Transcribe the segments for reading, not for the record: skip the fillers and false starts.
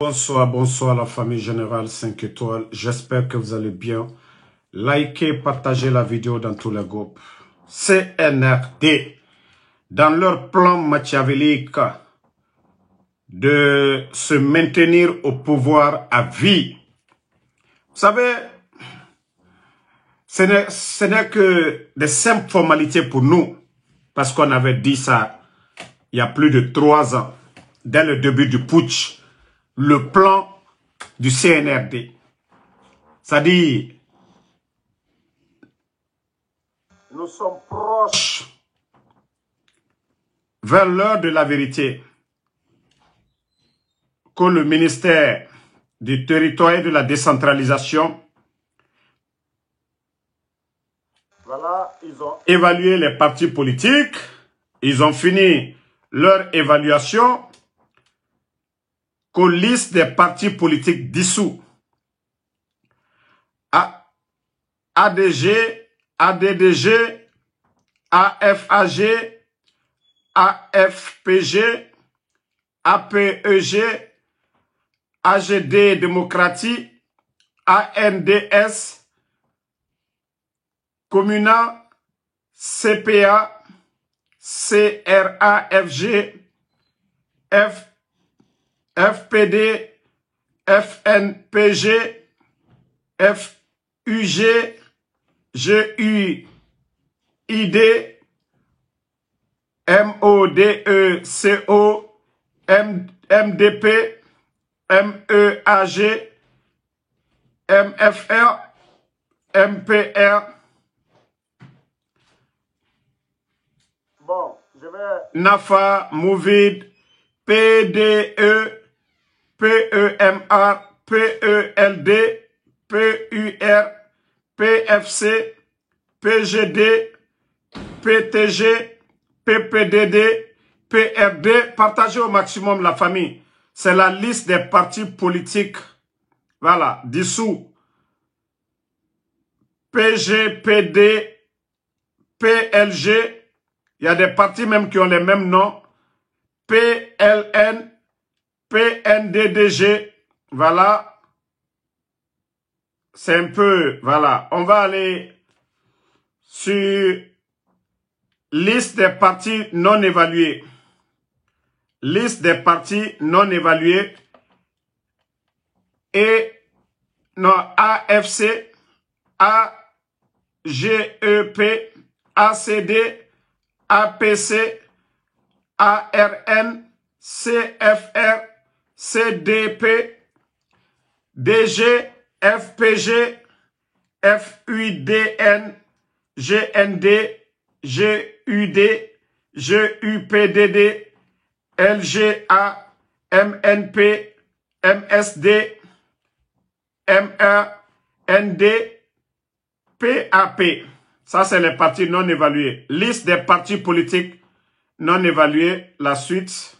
Bonsoir, bonsoir la famille générale 5 étoiles. J'espère que vous allez bien. Likez, partagez la vidéo dans tous les groupes. CNRD, dans leur plan machiavélique de se maintenir au pouvoir à vie. Vous savez, ce n'est que des simples formalités pour nous. Parce qu'on avait dit ça il y a plus de 3 ans, dès le début du putsch. Le plan du CNRD. C'est-à-dire, nous sommes proches vers l'heure de la vérité que le ministère du territoire et de la décentralisation, voilà, ils ont évalué les partis politiques, ils ont fini leur évaluation, qu'aux listes des partis politiques dissous, ADG, ADDG, AFAG, AFPG, APEG, AGD démocratie, ANDS, Comuna, CPA, CRAFG, FPD, FNPG, FUG, GUID, MODECO, MDP, MEAG, MFR, MPR. Bon, je vais... NAFA, MOVID, PDE, PEMR, PELD, PUR, PFC, PGD, PTG, PPDD, PRD. Partagez au maximum la famille. C'est la liste des partis politiques. Voilà, dissous. PG, PD, PLG. Il y a des partis même qui ont les mêmes noms. PLN, PNDDG. Voilà. C'est un peu, voilà. On va aller sur liste des partis non évalués. Liste des partis non évalués. Et, non, AFC, AGEP, ACD, APC, ARN, CFR, CDP, DG, FPG, FUDN, GND, GUD, GUPDD, LGA, MNP, MSD, MRND, PAP. Ça, c'est les partis non évalués. Liste des partis politiques non évalués. La suite.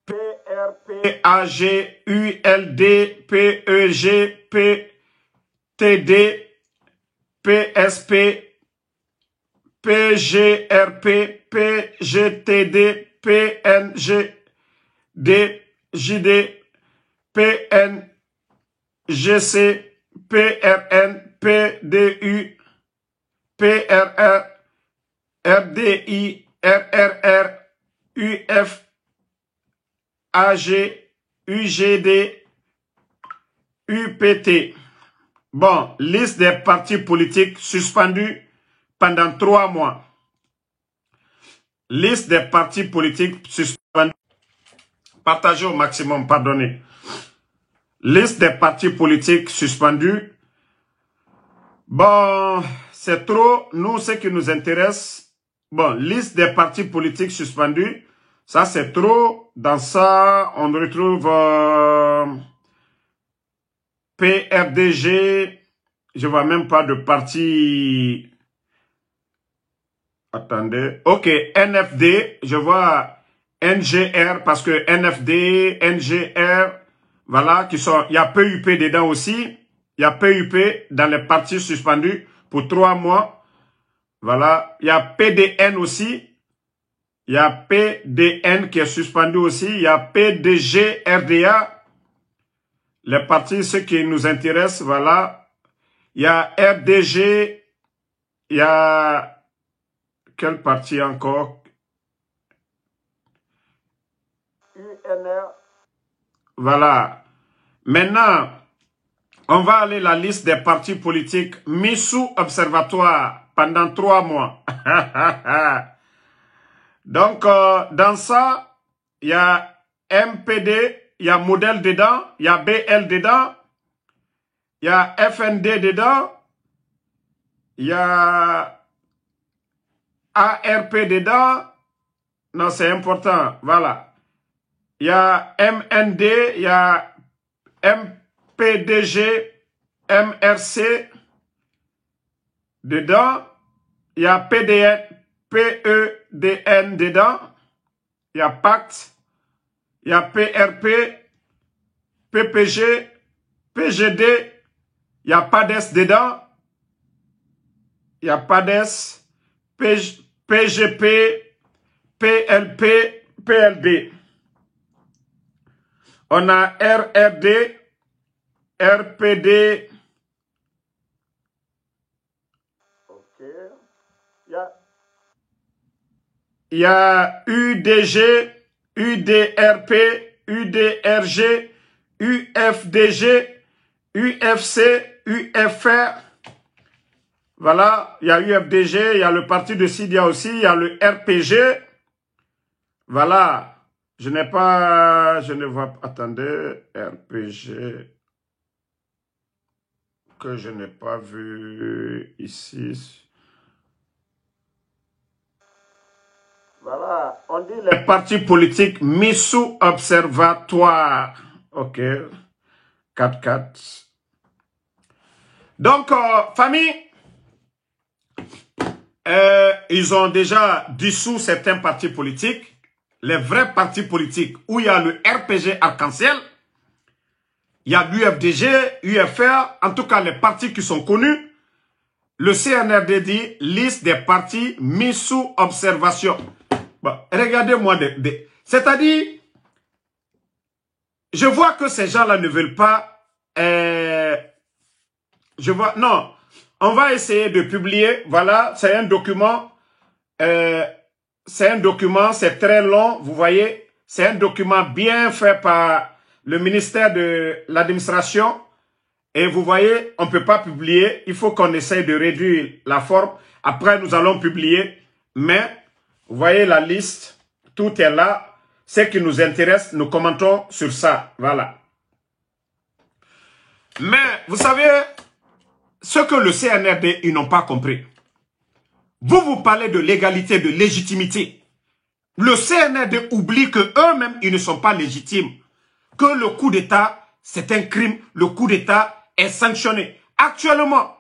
PRP, AG, ULD, PEG, PTD, PSP, PGRP, PGTD, PNG, DJD, PNGC, PRN, PDU, PRR, RDI, RRR, UF, AG, UGD, UPT. Bon, liste des partis politiques suspendus pendant 3 mois. Liste des partis politiques suspendus. Partagez au maximum, pardonnez. Liste des partis politiques suspendus. Bon, c'est trop. Nous, ce qui nous intéresse. Bon, liste des partis politiques suspendus. Ça, c'est trop. Dans ça, on retrouve PRDG. Je vois même pas de parti. Attendez. Ok, NFD. Je vois NGR parce que NFD, NGR, voilà, qui sont. Il y a PUP dedans aussi. Il y a PUP dans les partis suspendus pour 3 mois. Voilà. Il y a PDN aussi. Il y a PDN qui est suspendu aussi. Il y a PDG, RDA. Les partis, ceux qui nous intéressent, voilà. Il y a RDG. Il y a... Quel parti encore? UNR. Voilà. Maintenant, on va aller la liste des partis politiques mis sous observatoire pendant 3 mois. Donc, dans ça, il y a MPD, il y a Modèle dedans, il y a BL dedans, il y a FND dedans, il y a ARP dedans. Non, c'est important, voilà. Il y a MND, il y a MPDG, MRC dedans, il y a PDN, PEDN dedans, il y a Pacte, il y a PRP, PPG, PGD, il y a PADES dedans, il y a PADES, PGP, PLP, PLD. On a RRD, RPD. Ok. Il y a UDG, UDRP, UDRG, UFDG, UFC, UFR. Voilà, il y a UFDG, il y a le parti de Sidia aussi, il y a le RPG. Voilà. Je n'ai pas, je ne vois pas, attendez, RPG, que je n'ai pas vu ici. Voilà, on dit les partis politiques mis sous observatoire. Ok, 4-4. Donc, famille, ils ont déjà dissous certains partis politiques. Les vrais partis politiques où il y a le RPG Arc-en-Ciel, il y a l'UFDG, UFR, en tout cas les partis qui sont connus. Le CNRD dit liste des partis mis sous observation. Bon, regardez-moi, c'est-à-dire, je vois que ces gens-là ne veulent pas, non, on va essayer de publier, voilà, c'est un document, c'est très long, vous voyez. C'est un document bien fait par le ministère de l'administration. Et vous voyez, on ne peut pas publier. Il faut qu'on essaye de réduire la forme. Après, nous allons publier. Mais, vous voyez la liste. Tout est là. Ce qui nous intéresse, nous commentons sur ça. Voilà. Mais, vous savez, ce que le CNRD, ils n'ont pas compris. Vous parlez de légalité, de légitimité. Le CNRD oublie que eux-mêmes, ils ne sont pas légitimes. Que le coup d'État, c'est un crime. Le coup d'État est sanctionné. Actuellement,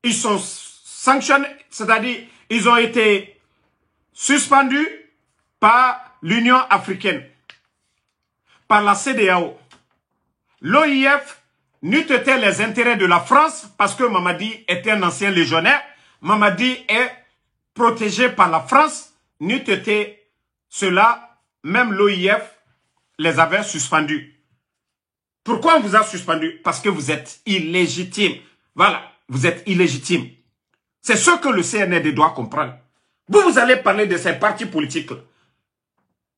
ils sont sanctionnés, c'est-à-dire, ils ont été suspendus par l'Union africaine, par la CEDEAO. L'OIF n'eut été les intérêts de la France parce que Mamadi était un ancien légionnaire. Mamadi est protégé par la France, n'eût été cela, même l'OIF les avait suspendus. Pourquoi on vous a suspendu? Parce que vous êtes illégitime. Voilà, vous êtes illégitime. C'est ce que le CNRD doit comprendre. Vous allez parler de ces partis politiques-là.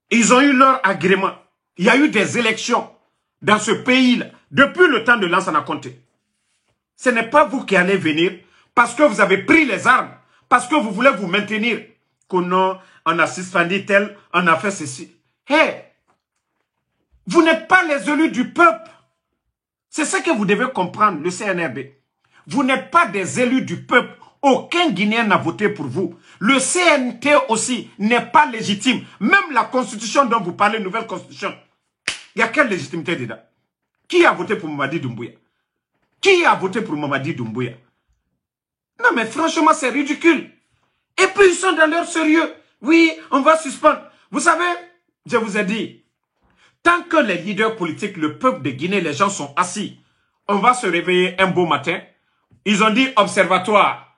Ils ont eu leur agrément. Il y a eu des élections dans ce pays-là depuis le temps de Lansana Conté. Ce n'est pas vous qui allez venir parce que vous avez pris les armes. Parce que vous voulez vous maintenir. On a suspendu tel, on a fait ceci. Hé, vous n'êtes pas les élus du peuple. C'est ce que vous devez comprendre, le CNRD. Vous n'êtes pas des élus du peuple. Aucun Guinéen n'a voté pour vous. Le CNT aussi n'est pas légitime. Même la constitution dont vous parlez, nouvelle constitution, il y a quelle légitimité dedans? Qui a voté pour Mamadi Doumbouya? Qui a voté pour Mamadi Doumbouya? Non mais franchement c'est ridicule. Et puis ils sont dans leur sérieux. Oui, on va suspendre. Vous savez, je vous ai dit, tant que les leaders politiques, le peuple de Guinée, les gens sont assis, on va se réveiller un beau matin. Ils ont dit observatoire.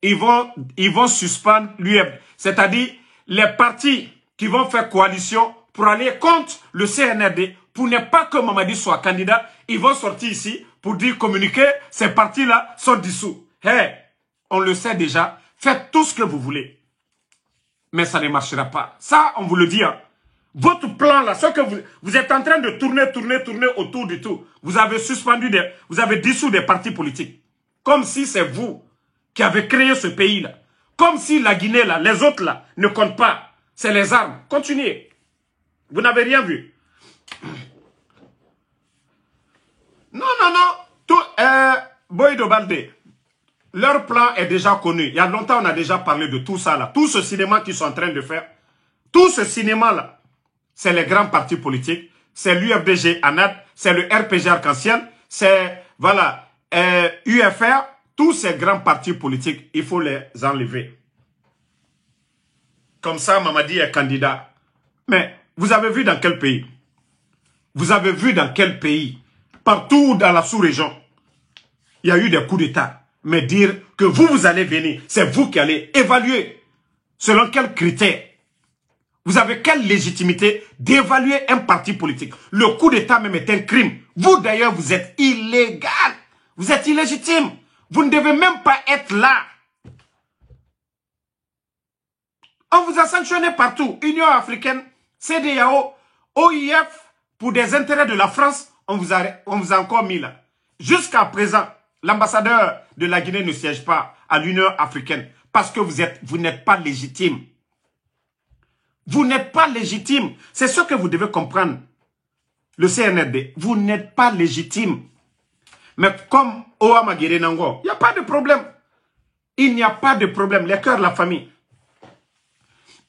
Ils vont suspendre l'UF. C'est-à-dire les partis qui vont faire coalition pour aller contre le CNRD, pour ne pas que Mamadi soit candidat. Ils vont sortir ici pour dire communiquer, ces partis-là sont dissous. Hey, on le sait déjà, faites tout ce que vous voulez. Mais ça ne marchera pas. Ça, on vous le dit. Hein. Votre plan là, ce que vous êtes en train de tourner autour du tout. Vous avez vous avez dissous des partis politiques. Comme si c'est vous qui avez créé ce pays-là. Comme si la Guinée là, les autres là, ne comptent pas. C'est les armes. Continuez. Vous n'avez rien vu. Non. Boy de Baldé, leur plan est déjà connu. Il y a longtemps, on a déjà parlé de tout ça là. Tout ce cinéma qu'ils sont en train de faire. Tout ce cinéma là. C'est les grands partis politiques, c'est l'UFDG ANAD, c'est le RPG Arc-en-Ciel, c'est, voilà, UFR, tous ces grands partis politiques, il faut les enlever. Comme ça, Mamadi est candidat. Mais, vous avez vu dans quel pays? Vous avez vu dans quel pays? Partout dans la sous-région, il y a eu des coups d'État. Mais dire que vous allez venir, c'est vous qui allez évaluer. Selon quels critères? Vous avez quelle légitimité d'évaluer un parti politique? Le coup d'État même est un crime. Vous d'ailleurs, vous êtes illégal. Vous êtes illégitime. Vous ne devez même pas être là. On vous a sanctionné partout. Union africaine, CEDEAO, OIF, pour des intérêts de la France, on vous a encore mis là. Jusqu'à présent, l'ambassadeur de la Guinée ne siège pas à l'Union africaine parce que vous n'êtes pas légitime. Vous n'êtes pas légitime. C'est ce que vous devez comprendre. Le CNRD, vous n'êtes pas légitime. Mais comme Oama Nango, il n'y a pas de problème. Il n'y a pas de problème. Les cœurs de la famille.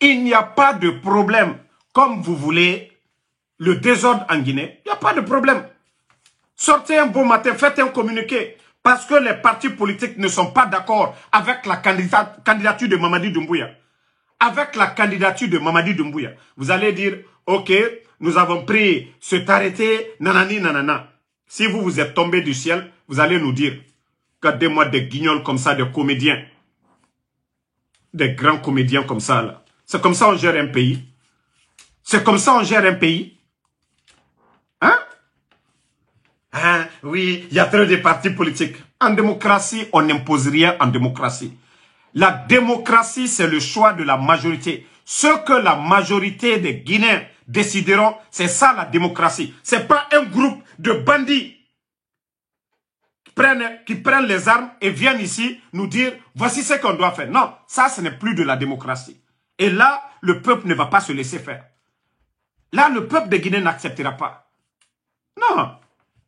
Il n'y a pas de problème. Comme vous voulez le désordre en Guinée, il n'y a pas de problème. Sortez un bon matin, faites un communiqué. Parce que les partis politiques ne sont pas d'accord avec la candidature de Mamadi Doumbouya. Avec la candidature de Mamadi Doumbouya, vous allez dire, ok, nous avons pris cet arrêté, nanani, nanana. Si vous êtes tombé du ciel, vous allez nous dire, regardez-moi des guignols comme ça, des comédiens. Des grands comédiens comme ça, là. C'est comme ça on gère un pays. C'est comme ça on gère un pays. Hein? Hein? Oui, il y a trop de partis politiques. En démocratie, on n'impose rien en démocratie. La démocratie, c'est le choix de la majorité. Ce que la majorité des Guinéens décideront, c'est ça la démocratie. Ce n'est pas un groupe de bandits qui prennent les armes et viennent ici nous dire « voici ce qu'on doit faire ». Non, ça, ce n'est plus de la démocratie. Et là, le peuple ne va pas se laisser faire. Là, le peuple des Guinéens n'acceptera pas. Non.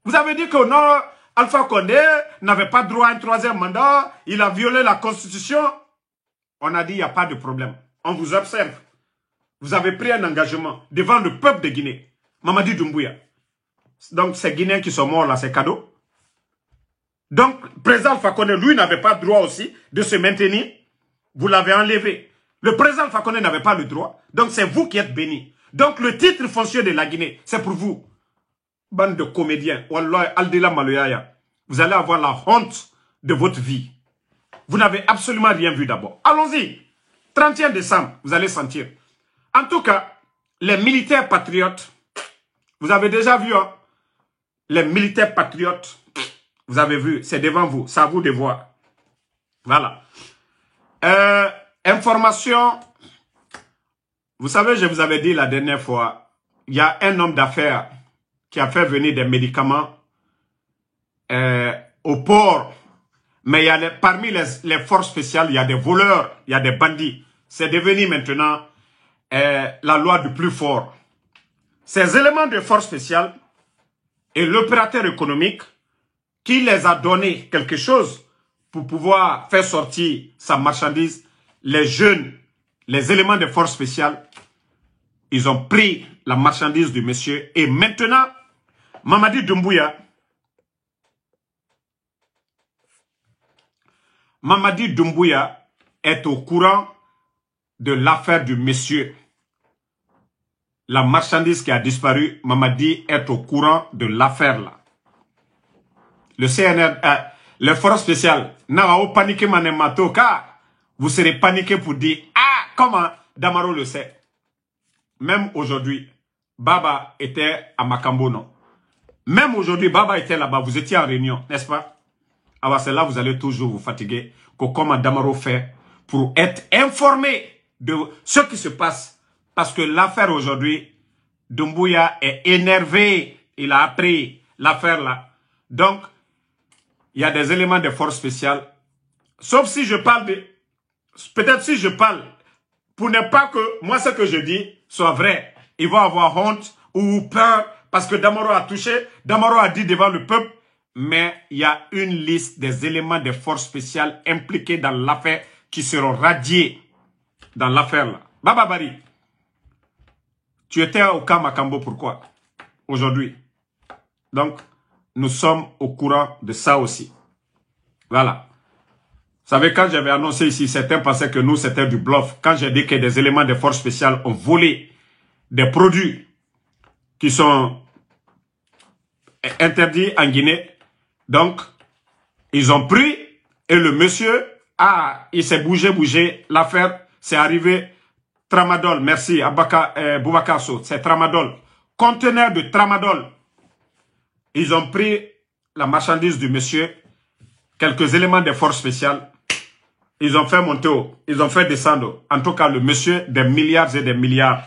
Vous avez dit que non, Alpha Condé n'avait pas droit à un troisième mandat, il a violé la Constitution. On a dit, il n'y a pas de problème. On vous observe. Vous avez pris un engagement devant le peuple de Guinée. Mamadi Doumbouya. Donc, ces Guinéens qui sont morts là, c'est cadeau. Donc, le président Alpha Condé, lui, n'avait pas droit aussi de se maintenir. Vous l'avez enlevé. Le président Alpha Condé n'avait pas le droit. Donc, c'est vous qui êtes bénis. Donc, le titre foncier de la Guinée, c'est pour vous. Bande de comédiens, Wallah, Aldila Maloyaya, vous allez avoir la honte de votre vie. Vous n'avez absolument rien vu d'abord. Allons-y. 31 décembre, vous allez sentir. En tout cas, les militaires patriotes, vous avez déjà vu, hein? Les militaires patriotes, vous avez vu, c'est devant vous, c'est à vous de voir. Voilà. Information, vous savez, je vous avais dit la dernière fois, il y a un homme d'affaires qui a fait venir des médicaments au port. Mais il y a parmi les forces spéciales, il y a des voleurs, il y a des bandits. C'est devenu maintenant la loi du plus fort. Ces éléments de force spéciale et l'opérateur économique qui les a donné quelque chose pour pouvoir faire sortir sa marchandise, les jeunes, les éléments de force spéciale, ils ont pris la marchandise du monsieur et maintenant, Mamadi Doumbouya est au courant de l'affaire du monsieur. La marchandise qui a disparu, Mamadi est au courant de l'affaire là. Le CNR, les forces spéciales, n'a paniqué manemato car vous serez paniqué pour dire ah comment Damaro le sait. même aujourd'hui, Baba était à Makambo, non? Même aujourd'hui, Baba était là-bas, vous étiez en réunion, n'est-ce pas? Alors c'est là vous allez toujours vous fatiguer, comment Damaro fait pour être informé de ce qui se passe. Parce que l'affaire aujourd'hui, Doumbouya est énervé, il a appris l'affaire là. Donc, il y a des éléments de force spéciale. Sauf si je parle de... Peut-être si je parle, pour ne pas que moi ce que je dis soit vrai. Ils vont avoir honte ou peur parce que Damaro a touché, Damaro a dit devant le peuple. Mais il y a une liste des éléments de force spéciale impliqués dans l'affaire qui seront radiés dans l'affaire là. Baba Bari, tu étais au camp Makambo, pourquoi? Aujourd'hui. Donc, nous sommes au courant de ça aussi. Voilà. Vous savez, quand j'avais annoncé ici, certains pensaient que nous, c'était du bluff. Quand j'ai dit que des éléments de force spéciale ont volé des produits qui sont interdits en Guinée, donc, ils ont pris et le monsieur, il s'est bougé, l'affaire, c'est arrivé, tramadol, merci, Boubacar Sow, c'est tramadol, conteneur de tramadol. Ils ont pris la marchandise du monsieur, quelques éléments de force spéciale, ils ont fait monter haut, ils ont fait descendre, en tout cas le monsieur, des milliards et des milliards.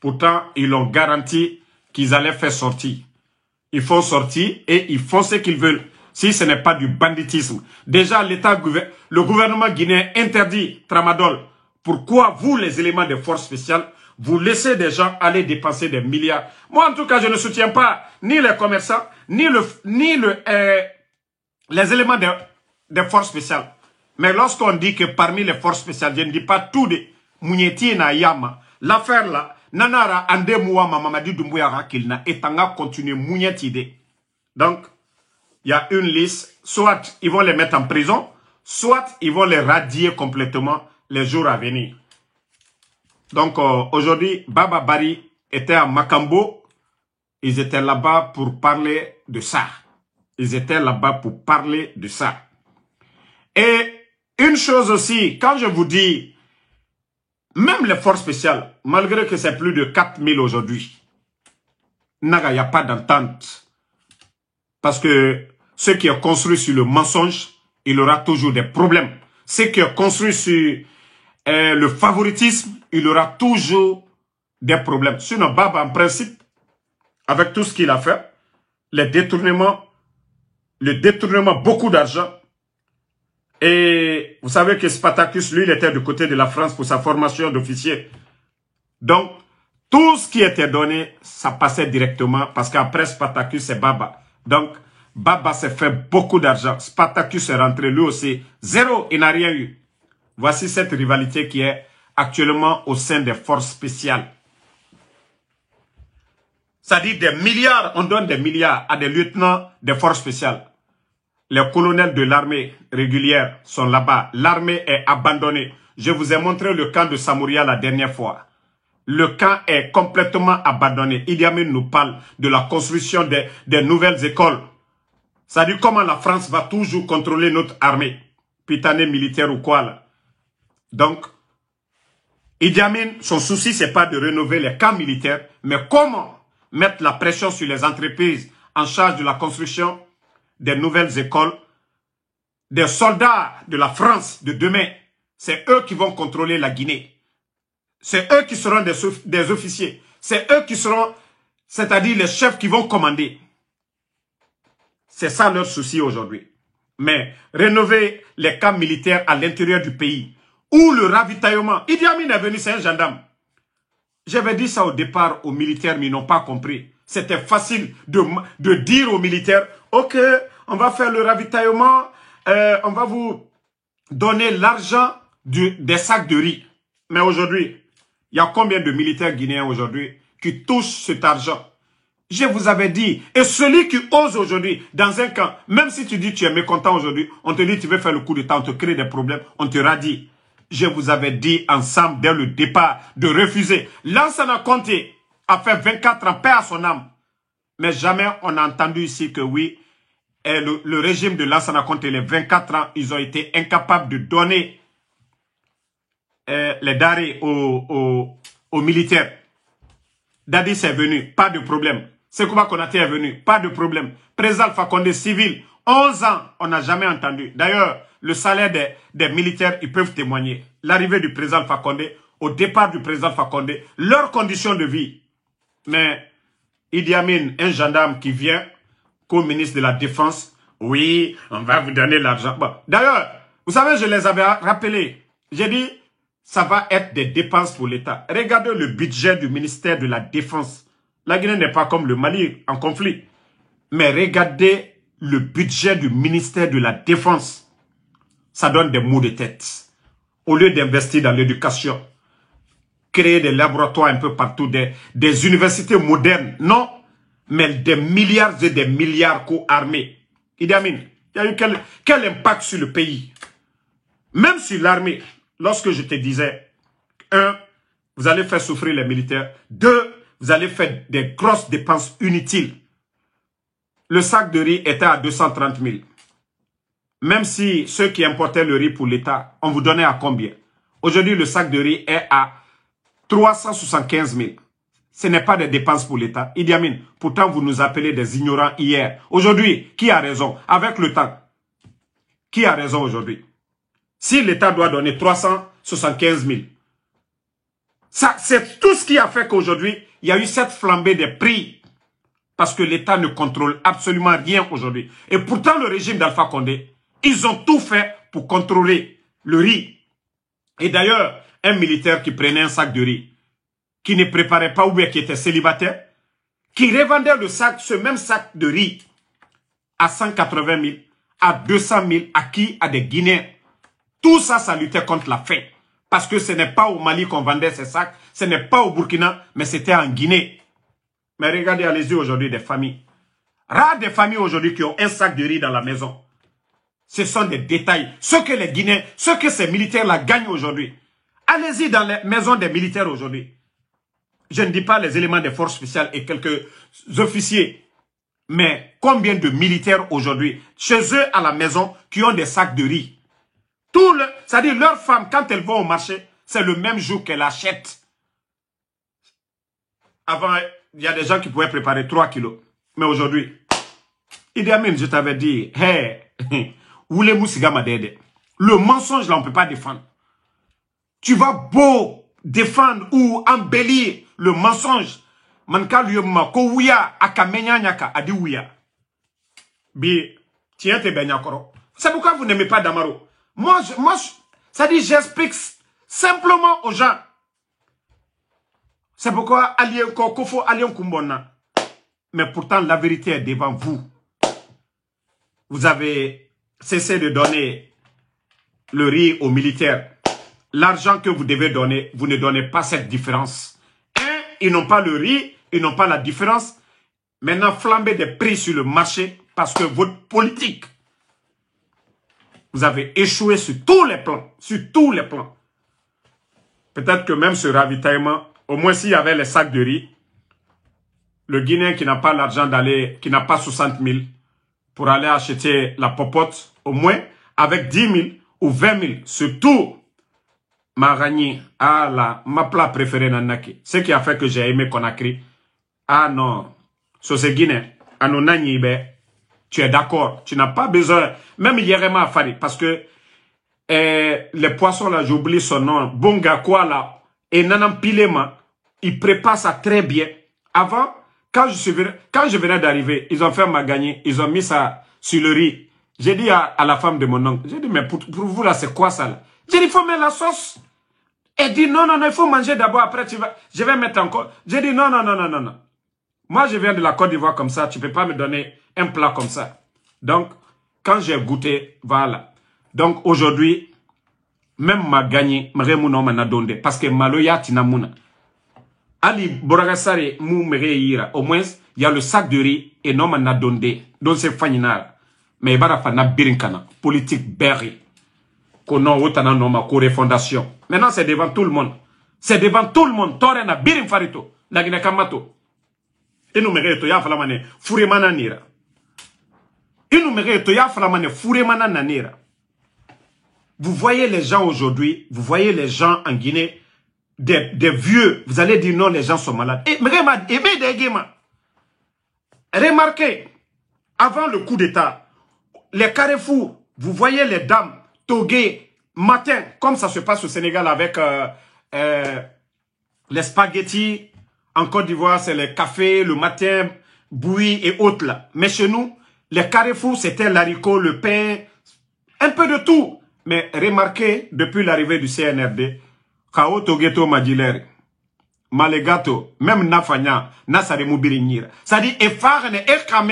Pourtant, ils ont garanti qu'ils allaient faire sortir. Ils font sortir et ils font ce qu'ils veulent. Si ce n'est pas du banditisme. Déjà, le gouvernement guinéen interdit tramadol. Pourquoi vous, les éléments de force spéciale, vous laissez des gens aller dépenser des milliards? Moi, en tout cas, je ne soutiens pas ni les commerçants, ni les éléments de force spéciale. Mais lorsqu'on dit que parmi les forces spéciales, je ne dis pas tout de Mounieti na Yama, l'affaire là, Nanara Ande Mouama Mamadi Doumbouya Rakilna, etanga continue Mounieti de. Donc, il y a une liste, soit ils vont les mettre en prison, soit ils vont les radier complètement les jours à venir. Donc aujourd'hui, Baba Bari était à Makambo, ils étaient là-bas pour parler de ça. Ils étaient là-bas pour parler de ça. Et une chose aussi, quand je vous dis, même les forces spéciales, malgré que c'est plus de 4000 aujourd'hui, il n'y a pas d'entente. Parce que ce qui est construit sur le mensonge, il aura toujours des problèmes. Ce qui est construit sur le favoritisme, il aura toujours des problèmes. Sinon, Baba, en principe, avec tout ce qu'il a fait, le détournement, beaucoup d'argent. Et vous savez que Spartacus, lui, il était du côté de la France pour sa formation d'officier. Donc, tout ce qui était donné, ça passait directement parce qu'après Spartacus, c'est Baba. Donc, Baba s'est fait beaucoup d'argent. Spartacus est rentré lui aussi. Zéro, il n'a rien eu. Voici cette rivalité qui est actuellement au sein des forces spéciales. Ça dit des milliards, on donne des milliards à des lieutenants des forces spéciales. Les colonels de l'armée régulière sont là-bas. L'armée est abandonnée. Je vous ai montré le camp de Samouria la dernière fois. Le camp est complètement abandonné. Idi Amin nous parle de la construction des nouvelles écoles. Ça dit comment la France va toujours contrôler notre armée. Pitané militaire ou quoi là. Donc, Idi Amin, son souci, c'est pas de rénover les camps militaires, mais comment mettre la pression sur les entreprises en charge de la construction des nouvelles écoles, des soldats de la France de demain. C'est eux qui vont contrôler la Guinée. C'est eux qui seront des officiers. C'est eux qui seront, c'est-à-dire les chefs qui vont commander. C'est ça leur souci aujourd'hui. Mais rénover les camps militaires à l'intérieur du pays, ou le ravitaillement. Idi Amin est venu, c'est un gendarme. J'avais dit ça au départ aux militaires, mais ils n'ont pas compris. C'était facile de dire aux militaires, ok, on va faire le ravitaillement, on va vous donner l'argent des sacs de riz. Mais aujourd'hui, il y a combien de militaires guinéens aujourd'hui qui touchent cet argent? Je vous avais dit, et celui qui ose aujourd'hui, dans un camp, même si tu dis que tu es mécontent aujourd'hui, on te dit que tu veux faire le coup de temps, on te crée des problèmes, on te radie. Je vous avais dit ensemble dès le départ de refuser. Lansana Conté a fait 24 ans, paix à son âme. Mais jamais on a entendu ici que oui, le régime de Lansana Conté, les 24 ans, ils ont été incapables de donner les denrées aux militaires. Dadis est venu, pas de problème. Sekouba Konaté est venu, pas de problème. Président Alpha Condé civil, 11 ans, on n'a jamais entendu. D'ailleurs, le salaire des militaires, ils peuvent témoigner. L'arrivée du président Alpha Condé, au départ du président Alpha Condé, leurs conditions de vie. Mais Idi Amin, un gendarme qui vient, comme ministre de la Défense, oui, on va vous donner l'argent. Bon, d'ailleurs, vous savez, je les avais rappelés. J'ai dit, ça va être des dépenses pour l'État. Regardez le budget du ministère de la Défense. La Guinée n'est pas comme le Mali en conflit. Mais regardez le budget du ministère de la Défense. Ça donne des maux de tête. Au lieu d'investir dans l'éducation, créer des laboratoires un peu partout, des universités modernes, non, mais des milliards et des milliards co-armés. Idi Amin, il y a eu quel impact sur le pays? Même sur l'armée, lorsque je te disais, 1, vous allez faire souffrir les militaires. 2, vous allez faire des grosses dépenses inutiles. Le sac de riz était à 230 000. Même si ceux qui importaient le riz pour l'État, on vous donnait à combien? Aujourd'hui, le sac de riz est à 375 000. Ce n'est pas des dépenses pour l'État. Idi Amin, pourtant vous nous appelez des ignorants hier. Aujourd'hui, qui a raison? Avec le temps. Qui a raison aujourd'hui? Si l'État doit donner 375 000, c'est tout ce qui a fait qu'aujourd'hui, il y a eu cette flambée des prix. Parce que l'État ne contrôle absolument rien aujourd'hui. Et pourtant, le régime d'Alpha Condé, ils ont tout fait pour contrôler le riz. Et d'ailleurs, un militaire qui prenait un sac de riz, qui ne préparait pas ou bien qui était célibataire, qui revendait ce même sac de riz à 180 000, à 200 000, à qui? À des Guinéens. Tout ça, ça luttait contre la faim. Parce que ce n'est pas au Mali qu'on vendait ces sacs, ce n'est pas au Burkina, mais c'était en Guinée. Mais regardez, allez-y aujourd'hui des familles. Rares des familles aujourd'hui qui ont un sac de riz dans la maison. Ce sont des détails. Ce que les Guinéens, ce que ces militaires-là gagnent aujourd'hui. Allez-y dans les maisons des militaires aujourd'hui. Je ne dis pas les éléments des forces spéciales et quelques officiers. Mais combien de militaires aujourd'hui, chez eux à la maison, qui ont des sacs de riz? C'est-à-dire leurs femmes, quand elles vont au marché, c'est le même jour qu'elles achètent. Avant, il y a des gens qui pouvaient préparer 3 kilos. Mais aujourd'hui, Idi Amin, je t'avais dit, hey, le mensonge là, on ne peut pas défendre. Tu vas beau défendre ou embellir le mensonge. Manka liyoma ko wuya akamenya nyaka adi wuya. Bi tiens te benyakoro. C'est pourquoi vous n'aimez pas Damaro. Moi, ça dit j'explique simplement aux gens. C'est pourquoi alien kofo alien kumbona. Mais pourtant la vérité est devant vous. Vous avez cessé de donner le riz aux militaires. L'argent que vous devez donner, vous ne donnez pas cette différence. Ils n'ont pas le riz, ils n'ont pas la différence. Maintenant, flambez des prix sur le marché parce que votre politique, vous avez échoué sur tous les plans. Sur tous les plans. Peut-être que même ce ravitaillement, au moins s'il y avait les sacs de riz, le Guinéen qui n'a pas l'argent d'aller, qui n'a pas 60 000 pour aller acheter la popote, au moins avec 10 000 ou 20 000, surtout Maragni, ma plat préféré Nanaki. Ce qui a fait que j'ai aimé Conakry. Ah non, c'est Guinéen. Anonani, tu es d'accord. Tu n'as pas besoin, même Yerema Afari, parce que les poissons là, j'oublie son nom, Bonga quoi là, et Nanam Pilema, ils préparent ça très bien. Avant, quand je venais d'arriver, ils ont fait ma gagner, ils ont mis ça sur le riz. J'ai dit à la femme de mon oncle, j'ai dit, mais pour vous là, c'est quoi ça là? J'ai dit, il faut mettre la sauce. Elle dit, non, il faut manger d'abord, après je vais mettre encore. J'ai dit, non. Moi, je viens de la Côte d'Ivoire comme ça, tu ne peux pas me donner un plat comme ça. Donc, quand j'ai goûté, voilà. Donc, aujourd'hui, même ma gagné, parce que maloya tinamuna. Ali Boragasare mou mereira. Au moins, il y a le sac de riz et non manadonde. Donc, c'est faninara. Mais il va y avoir birinkana. Politique berry. Kono otana noma kore fondation. Maintenant, c'est devant tout le monde. C'est devant tout le monde. Torena birin farito. La Guinée Kamato. Et nous mereto ya falamane furemana nira. Et nous mereto ya falamane furemana nanira. Vous voyez les gens aujourd'hui, vous voyez les gens en Guinée, des vieux, vous allez dire non, les gens sont malades. Et remarquez, avant le coup d'État, les carrefours, vous voyez les dames toguées matin, comme ça se passe au Sénégal avec les spaghettis. En Côte d'Ivoire, c'est les cafés, le matin, bouillie et autres là. Mais chez nous, les carrefours, c'était l'haricot, le pain, un peu de tout. Mais remarquez, depuis l'arrivée du CNRD, Kao Togeto Madilere, Malegato, même Nafanya, Nasare Moubirignira. C'est-à-dire, Efarne, Ekame,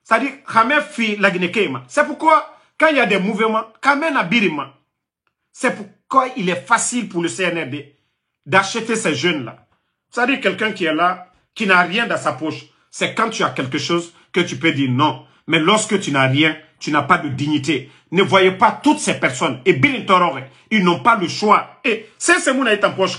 c'est-à-dire, Kame fi la Guinée-Kema. C'est pourquoi, quand il y a des mouvements, Kame Nabirima, c'est pourquoi il est facile pour le CNRD d'acheter ces jeunes-là. C'est-à-dire, quelqu'un qui est là, qui n'a rien dans sa poche, c'est quand tu as quelque chose que tu peux dire non. Mais lorsque tu n'as rien, tu n'as pas de dignité. Ne voyez pas toutes ces personnes. Et ils n'ont pas le choix. Et c'est mon en poche.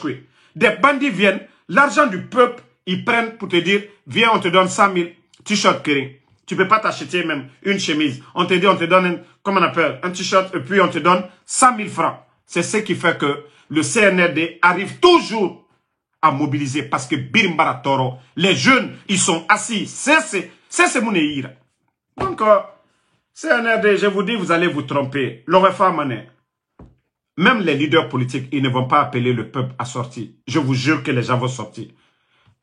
Des bandits viennent, l'argent du peuple, ils prennent pour te dire, viens, on te donne 100 000 t-shirts Kering. Tu ne peux pas t'acheter même une chemise. On te dit, on te donne, comment on appelle, un t-shirt, et puis on te donne 100 000 francs. C'est ce qui fait que le CNRD arrive toujours à mobiliser. Parce que Birimbara Toro, les jeunes, ils sont assis. C'est mon ira. Donc, CNRD, je vous dis, vous allez vous tromper. Même les leaders politiques, ils ne vont pas appeler le peuple à sortir. Je vous jure que les gens vont sortir.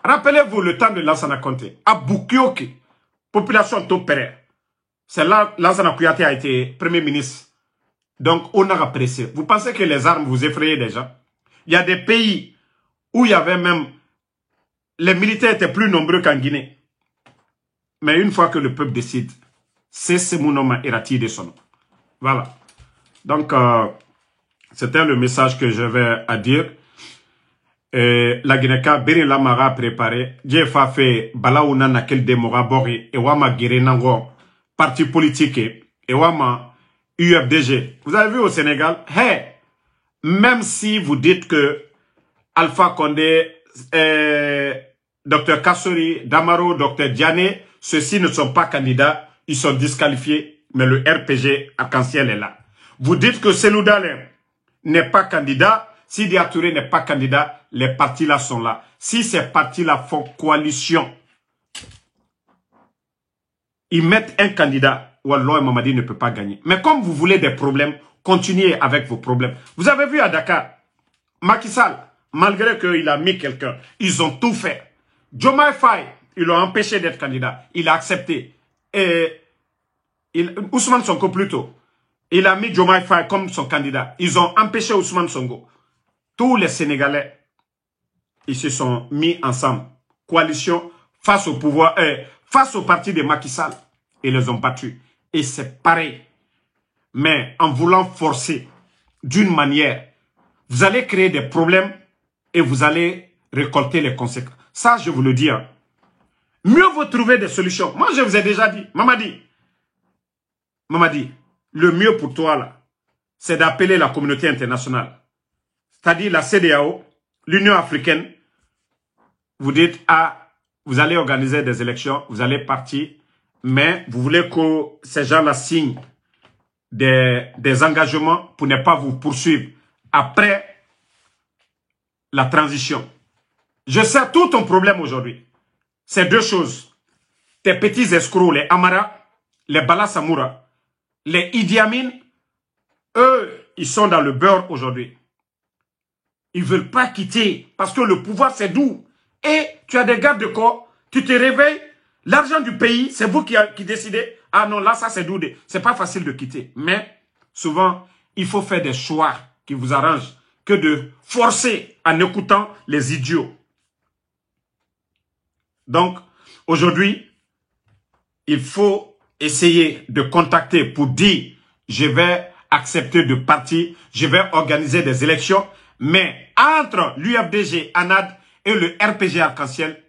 Rappelez-vous le temps de Lansana Conté. À Bukioki, population Topere. C'est là Lansana Kouyaté a été premier ministre. Donc, on a apprécié. Vous pensez que les armes vous effrayent déjà? Il y a des pays où il y avait même... Les militaires étaient plus nombreux qu'en Guinée. Mais une fois que le peuple décide, c'est mon nom Irati de son nom. Voilà. Donc, c'était le message que j'avais à dire. Et la Guinée-Ka, Beri Lamara a préparé. Jefa fait Balaouna Nakel Demora Bori, et Wama Guérenango, parti politique, et Wama UFDG. Vous avez vu au Sénégal, hey, même si vous dites que Alpha Condé, Dr Kassori, Damaro, Dr Diané, ceux-ci ne sont pas candidats, ils sont disqualifiés, mais le RPG arc-en-ciel est là. Vous dites que Selou Dalein n'est pas candidat, Sidi Touré n'est pas candidat, les partis là sont là. Si ces partis-là font coalition, ils mettent un candidat, Wallah Mamadi ne peut pas gagner. Mais comme vous voulez des problèmes, continuez avec vos problèmes. Vous avez vu à Dakar, Macky Sall, malgré qu'il a mis quelqu'un, ils ont tout fait. Diomaye Faye, ils l'ont empêché d'être candidat. Il a accepté. Et Ousmane Sonko plutôt. Il a mis Diomaye Faye comme son candidat. Ils ont empêché Ousmane Sonko. Tous les Sénégalais, ils se sont mis ensemble. Coalition face au pouvoir, face au parti de Macky Sall. Ils les ont battus. Et c'est pareil. Mais en voulant forcer d'une manière, vous allez créer des problèmes et vous allez récolter les conséquences. Ça, je vous le dis. Hein. Mieux vaut trouver des solutions. Moi, je vous ai déjà dit. Mamadi, le mieux pour toi, là, c'est d'appeler la communauté internationale. C'est-à-dire la CEDEAO, l'Union africaine. Vous dites, ah, vous allez organiser des élections, vous allez partir, mais vous voulez que ces gens-là signent des engagements pour ne pas vous poursuivre après la transition. Je sais tout ton problème aujourd'hui. C'est deux choses. Tes petits escrocs, les Amara, les Bala Samoura, les Idi Amin, eux, ils sont dans le beurre aujourd'hui. Ils ne veulent pas quitter parce que le pouvoir, c'est doux. Et tu as des gardes de corps, tu te réveilles, l'argent du pays, c'est vous qui décidez. Ah non, là, ça, c'est doux. C'est pas facile de quitter. Mais souvent, il faut faire des choix qui vous arrangent que de forcer en écoutant les idiots. Donc, aujourd'hui, il faut essayer de contacter pour dire, je vais accepter de partir, je vais organiser des élections, mais entre l'UFDG, ANAD et le RPG Arc-en-Ciel,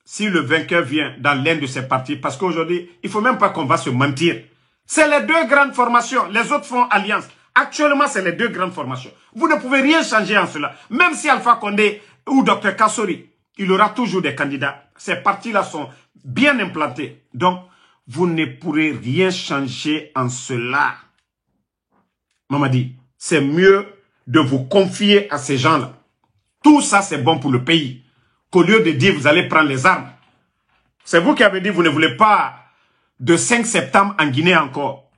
si le vainqueur vient dans l'un de ces partis, parce qu'aujourd'hui, il ne faut même pas qu'on va se mentir. C'est les deux grandes formations, les autres font alliance. Actuellement, c'est les deux grandes formations. Vous ne pouvez rien changer en cela. Même si Alpha Condé ou Dr Kassori, il aura toujours des candidats. Ces partis-là sont bien implantés. Donc, vous ne pourrez rien changer en cela. Mamadi, c'est mieux de vous confier à ces gens-là. Tout ça, c'est bon pour le pays. Qu'au lieu de dire, vous allez prendre les armes. C'est vous qui avez dit, vous ne voulez pas de 5 septembre en Guinée encore.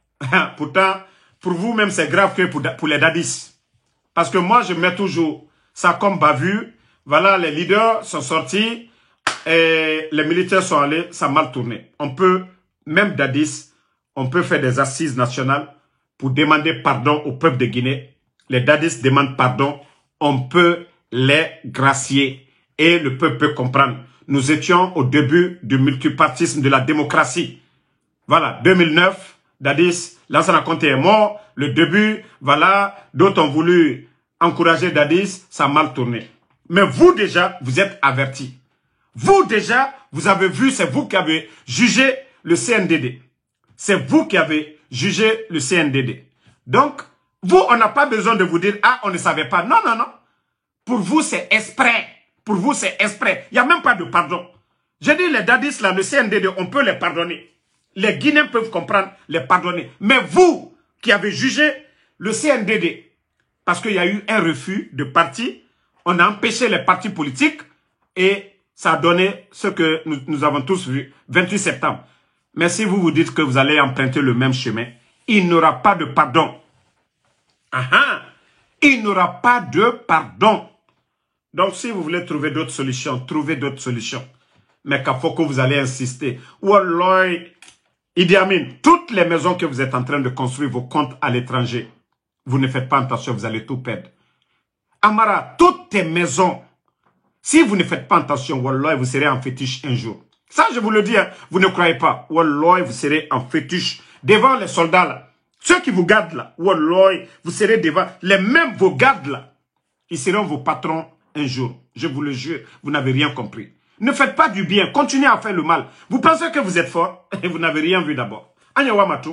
Pourtant, pour vous-même, c'est grave que pour les dadis. Parce que moi, je mets toujours ça comme bavure. Voilà, les leaders sont sortis et les militaires sont allés, ça a mal tourné. On peut, même dadis, on peut faire des assises nationales pour demander pardon au peuple de Guinée. Les dadis demandent pardon, on peut les gracier et le peuple peut comprendre. Nous étions au début du multipartisme de la démocratie. Voilà, 2009, Dadis, Lansana Conté est mort. Le début, voilà, d'autres ont voulu encourager Dadis, ça a mal tourné. Mais vous déjà, vous êtes avertis. Vous déjà, vous avez vu, c'est vous qui avez jugé le CNDD. C'est vous qui avez jugé le CNDD. Donc, vous, on n'a pas besoin de vous dire, ah, on ne savait pas. Non, non, non. Pour vous, c'est exprès. Pour vous, c'est exprès. Il n'y a même pas de pardon. J'ai dit, les dadis, là, le CNDD, on peut les pardonner. Les Guinéens peuvent comprendre, les pardonner. Mais vous, qui avez jugé le CNDD, parce qu'il y a eu un refus de parti, on a empêché les partis politiques et ça a donné ce que nous avons tous vu, 28 septembre. Mais si vous vous dites que vous allez emprunter le même chemin, il n'y aura pas de pardon. Il n'y aura pas de pardon. Donc, si vous voulez trouver d'autres solutions, trouvez d'autres solutions. Mais qu'à faut que vous allez insister. Wallah, Idi Amin, toutes les maisons que vous êtes en train de construire, vos comptes à l'étranger, vous ne faites pas attention, vous allez tout perdre. Amara, toutes tes maisons, si vous ne faites pas attention, Wallah, vous serez en fétiche un jour. Ça, je vous le dis, hein, vous ne croyez pas. Wallah, vous serez en fétiche. Devant les soldats, là, ceux qui vous gardent là, Wallah, vous serez devant, les mêmes vos gardes là, ils seront vos patrons un jour. Je vous le jure, vous n'avez rien compris. Ne faites pas du bien, continuez à faire le mal. Vous pensez que vous êtes fort et vous n'avez rien vu d'abord. Anyawa Matu,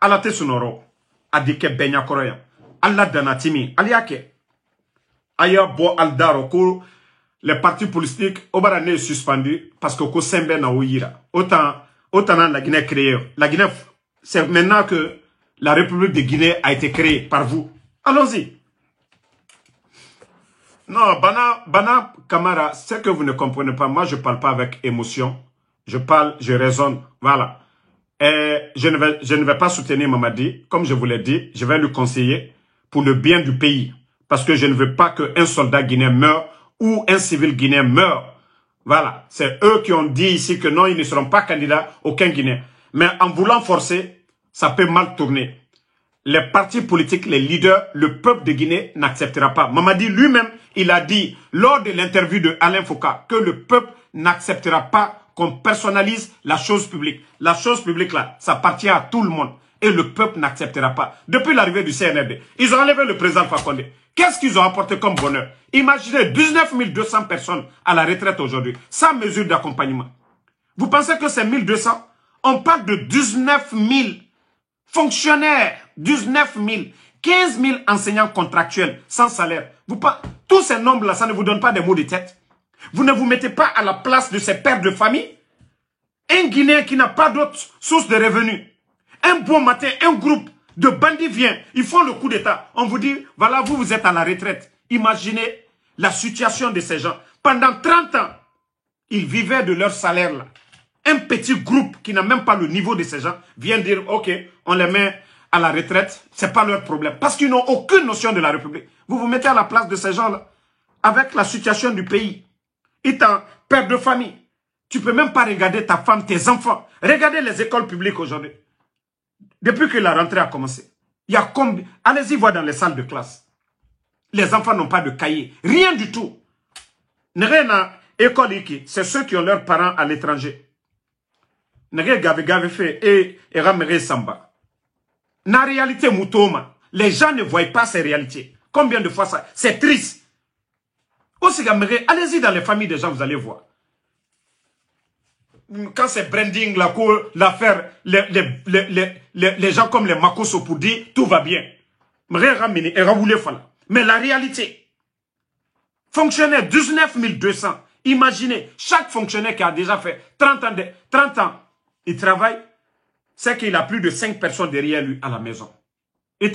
Alate Sonoro, Adike Benya Koroya, Allah Danatimi, Aliake, Aya Bo Aldaroko, les partis politiques, Obarane est suspendu parce que Kosembe na Ouira. Autant la Guinée créée. La Guinée, c'est maintenant que la République de Guinée a été créée par vous. Allons-y. Non, Bana Kamara, c'est que vous ne comprenez pas. Moi, je ne parle pas avec émotion. Je parle, je raisonne. Voilà. Et je ne vais pas soutenir Mamadi. Comme je vous l'ai dit, je vais lui conseiller pour le bien du pays. Parce que je ne veux pas qu'un soldat guinéen meure ou un civil guinéen meure. Voilà. C'est eux qui ont dit ici que non, ils ne seront pas candidats, aucun Guinéen. Mais en voulant forcer, ça peut mal tourner. Les partis politiques, les leaders, le peuple de Guinée n'acceptera pas. Mamadi lui-même, il a dit lors de l'interview de Alain Foucault que le peuple n'acceptera pas qu'on personnalise la chose publique. La chose publique là, ça appartient à tout le monde. Et le peuple n'acceptera pas. Depuis l'arrivée du CNRD, ils ont enlevé le président Fakonde. Qu'est-ce qu'ils ont apporté comme bonheur? Imaginez 19 200 personnes à la retraite aujourd'hui, sans mesure d'accompagnement. Vous pensez que c'est 1200? On parle de 19 000 fonctionnaires, 19 000, 15 000 enseignants contractuels sans salaire. Tous ces nombres-là, ça ne vous donne pas des mots de tête. Vous ne vous mettez pas à la place de ces pères de famille. Un Guinéen qui n'a pas d'autre source de revenus. Un bon matin, un groupe de bandits vient, ils font le coup d'État. On vous dit, voilà, vous êtes à la retraite. Imaginez la situation de ces gens. Pendant 30 ans, ils vivaient de leur salaire là. Un petit groupe qui n'a même pas le niveau de ces gens vient dire, ok, on les met à la retraite, c'est pas leur problème. Parce qu'ils n'ont aucune notion de la République. Vous vous mettez à la place de ces gens-là, avec la situation du pays. Étant père de famille, tu peux même pas regarder ta femme, tes enfants. Regardez les écoles publiques aujourd'hui. Depuis que la rentrée a commencé, il y a combien? Allez-y voir dans les salles de classe. Les enfants n'ont pas de cahier, rien du tout. C'est ceux qui ont leurs parents à l'étranger. La réalité, Moutoma, les gens ne voient pas ces réalités. Combien de fois ça? C'est triste. Allez-y dans les familles des gens, vous allez voir. Quand c'est branding, l'affaire, les gens comme les Makoso pour dire tout va bien. Mais la réalité, fonctionnaire 19 200, imaginez, chaque fonctionnaire qui a déjà fait 30 ans, il travaille, c'est qu'il a plus de 5 personnes derrière lui à la maison. Et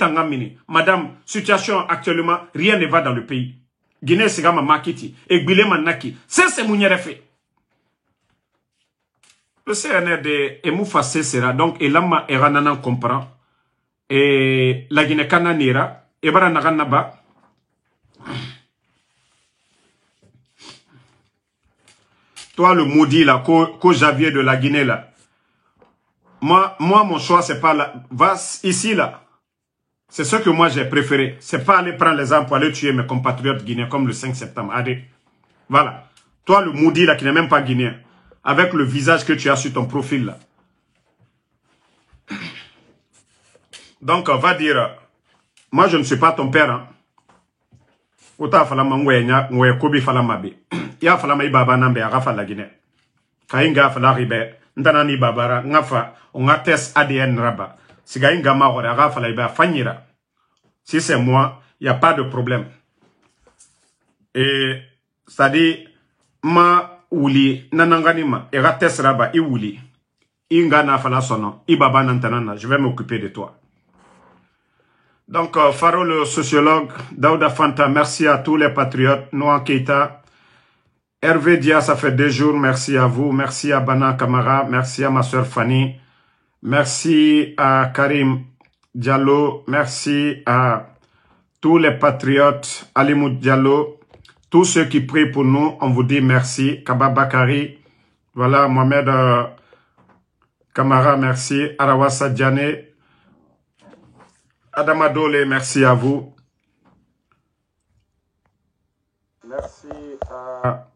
Madame, situation actuellement, rien ne va dans le pays. Guinée sigama makiti. Et Gbile manaki. C'est mon fait. Le CNRD est mou facé sera. Donc, et lama et ranana comprend. Et la Guinée cananira. Et bara naganaba. Toi, le maudit là, qu'au Javier de la Guinée là. Moi, mon choix, c'est pas là. Va ici là. C'est ce que moi j'ai préféré. C'est pas aller prendre les armes pour aller tuer mes compatriotes guinéens comme le 5 septembre. Allez. Voilà. Toi, le maudit là, qui n'est même pas guinéen. Avec le visage que tu as sur ton profil là. Donc, on va dire, moi je ne suis pas ton père. Hein. Ota falama ngwe kobi falama be. Ya falama ibaba nambe agafa la Guinée. Kainga fala ribe. Ndana ni babara ngafa on a test ADN raba. Siga inga ma ore agafa la iba fanyira. Si c'est moi, il n'y a pas de problème. Et ça dit ma wuli nananganima era test raba I wuli. Inga na fala sono ibaba nantanana, je vais m'occuper de toi. Donc, Faro, le sociologue, Daouda Fanta, merci à tous les patriotes, Noah Keita, Hervé Dia, ça fait 2 jours, merci à vous, merci à Bana Kamara, merci à ma soeur Fanny, merci à Karim Diallo, merci à tous les patriotes, Alimou Diallo, tous ceux qui prient pour nous, on vous dit merci, Kaba Bakari, voilà, Mohamed Kamara, merci, Arawasa Diane, Adama Dole, merci à vous. Merci à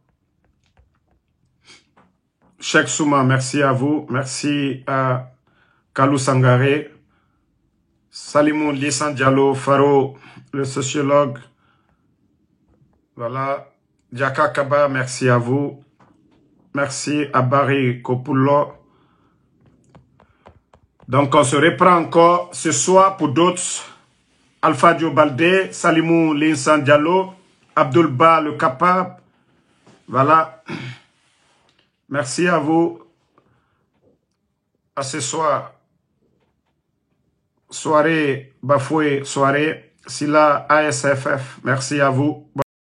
Cheikh Souma, merci à vous. Merci à Kalou Sangare, Salimou Lissan Diallo, Faro, le sociologue. Voilà. Diaka Kaba, merci à vous. Merci à Barry Kopulo. Donc, on se reprend encore ce soir pour d'autres. Alpha Dio Baldé, Salimou Linsan Diallo, Abdul Ba le capable. Voilà. Merci à vous. À ce soir. Soirée Bafoué, soirée Silla ASFF. Merci à vous.